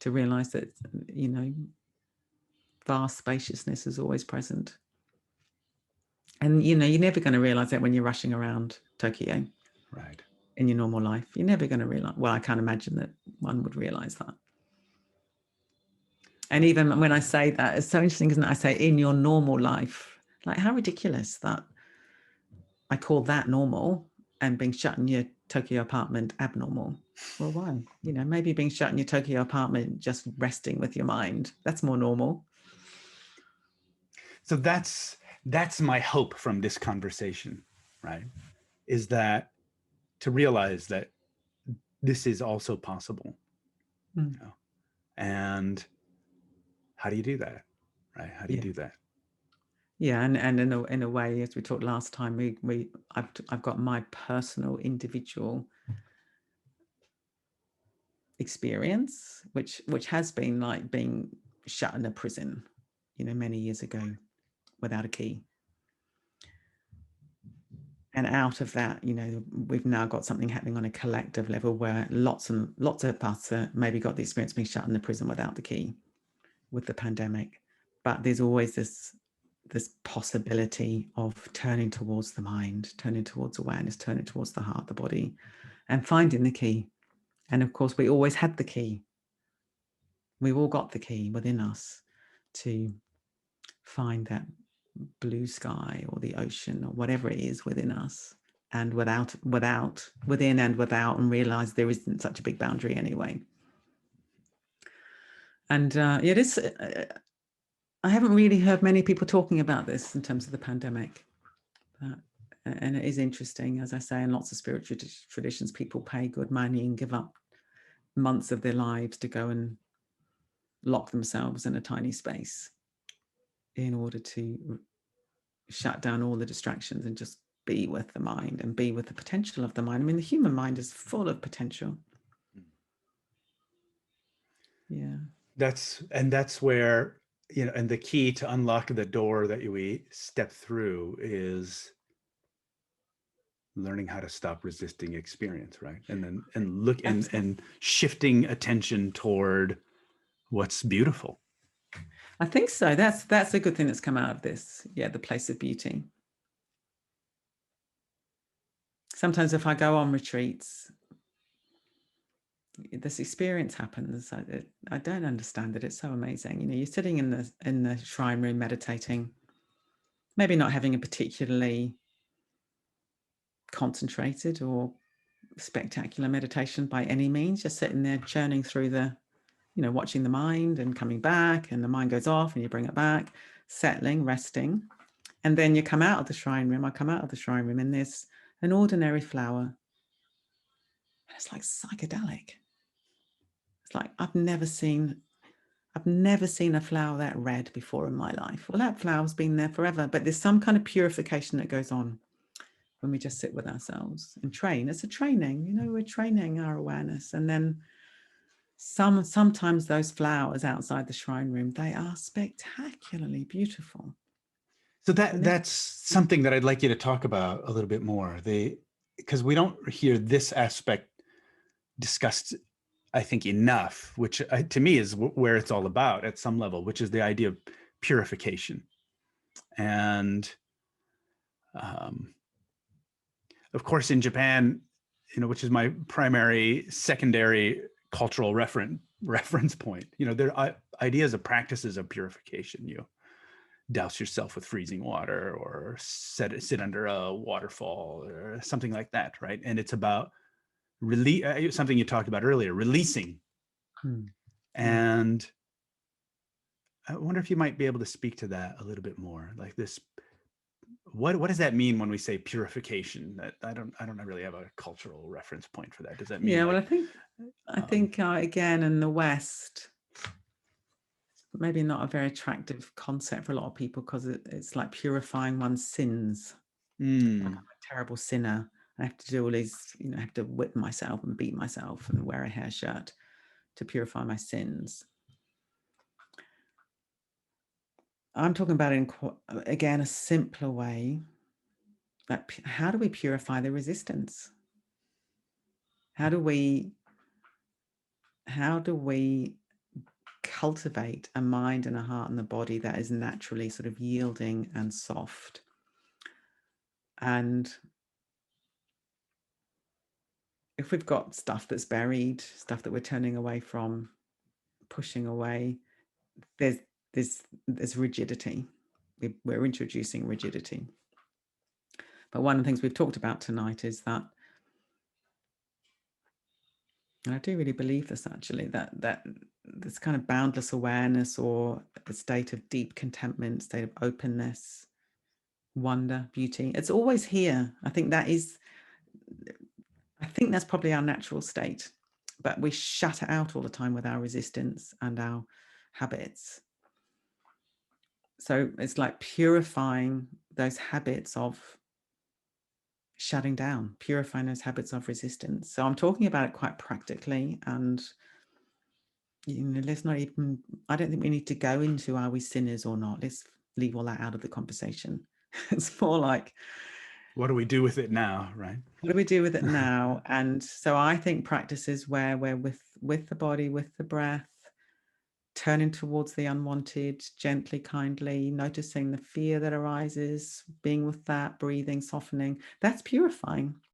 to realize that, you know, vast spaciousness is always present. And, you know, you're never going to realize that when you're rushing around Tokyo. Right. In your normal life. You're never going to realize, well, I can't imagine that one would realize that. And even when I say that, it's so interesting, isn't it? I say in your normal life, like how ridiculous that I call that normal and being shut in your Tokyo apartment abnormal. Well, why? You know, maybe being shut in your Tokyo apartment, just resting with your mind, that's more normal. So that's my hope from this conversation, right? Is that to realize that this is also possible. You know? And how do you do that? Right? How do you do that? Yeah, and in a way, as we talked last time, I've got my personal individual experience, which has been like being shut in a prison, you know, many years ago without a key. And out of that, you know, we've now got something happening on a collective level where lots and lots of us maybe got the experience of being shut in the prison without the key with the pandemic. But there's always this possibility of turning towards the mind, turning towards awareness, turning towards the heart, the body, and finding the key. And of course, we always had the key. We've all got the key within us to find that blue sky or the ocean or whatever it is within us, and within and without, and realize there isn't such a big boundary anyway. And it is, I haven't really heard many people talking about this in terms of the pandemic. And it is interesting, as I say, in lots of spiritual traditions, people pay good money and give up months of their lives to go and lock themselves in a tiny space in order to shut down all the distractions and just be with the mind and be with the potential of the mind. I mean, the human mind is full of potential. Yeah. That's where, you know, and the key to unlock the door that we step through is learning how to stop resisting experience, right? And shifting attention toward what's beautiful. I think so. That's a good thing that's come out of this. Yeah, the place of beauty. Sometimes if I go on retreats, this experience happens. I don't understand it. It's so amazing. You know, you're sitting in the shrine room meditating, maybe not having a particularly concentrated or spectacular meditation by any means, just sitting there churning through watching the mind and coming back, and the mind goes off and you bring it back, settling, resting. And then you come out of the shrine room. I come out of the shrine room and there's an ordinary flower. And it's like psychedelic. It's like I've never seen a flower that red before in my life. Well, that flower's been there forever, but there's some kind of purification that goes on when we just sit with ourselves and train. It's a training, you know, we're training our awareness. And then sometimes those flowers outside the shrine room, they are spectacularly beautiful. So that's something that I'd like you to talk about a little bit more. Because we don't hear this aspect discussed, I think, enough, which to me is where it's all about at some level, which is the idea of purification. And of course, in Japan, you know, which is my secondary cultural reference point, you know, there are ideas of practices of purification. You douse yourself with freezing water, or sit under a waterfall, or something like that, right? And it's about something you talked about earlier, releasing. And I wonder if you might be able to speak to that a little bit more, like this. What does that mean when we say purification? That I don't really have a cultural reference point for that. Does that mean? Yeah, well, I think again in the West, maybe not a very attractive concept for a lot of people, because it's like purifying one's sins. Like I'm a terrible sinner. I have to do all these, you know, I have to whip myself and beat myself and wear a hair shirt to purify my sins. I'm talking about again a simpler way. Like, how do we purify the resistance? How do we cultivate a mind and a heart and a body that is naturally sort of yielding and soft. And if we've got stuff that's buried, stuff that we're turning away from, pushing away, there's rigidity. We're introducing rigidity. But one of the things we've talked about tonight is that, and I do really believe this actually, that this kind of boundless awareness, or a state of deep contentment, state of openness, wonder, beauty, it's always here. I think that's probably our natural state, but we shut it out all the time with our resistance and our habits. So it's like purifying those habits of shutting down, purifying those habits of resistance. So I'm talking about it quite practically, and let's not even, I don't think we need to go into, are we sinners or not? Let's leave all that out of the conversation. It's more like, what do we do with it now, right? What do we do with it now? And so I think practices where we're with the body, with the breath, turning towards the unwanted, gently, kindly, noticing the fear that arises, being with that, breathing, softening, that's purifying.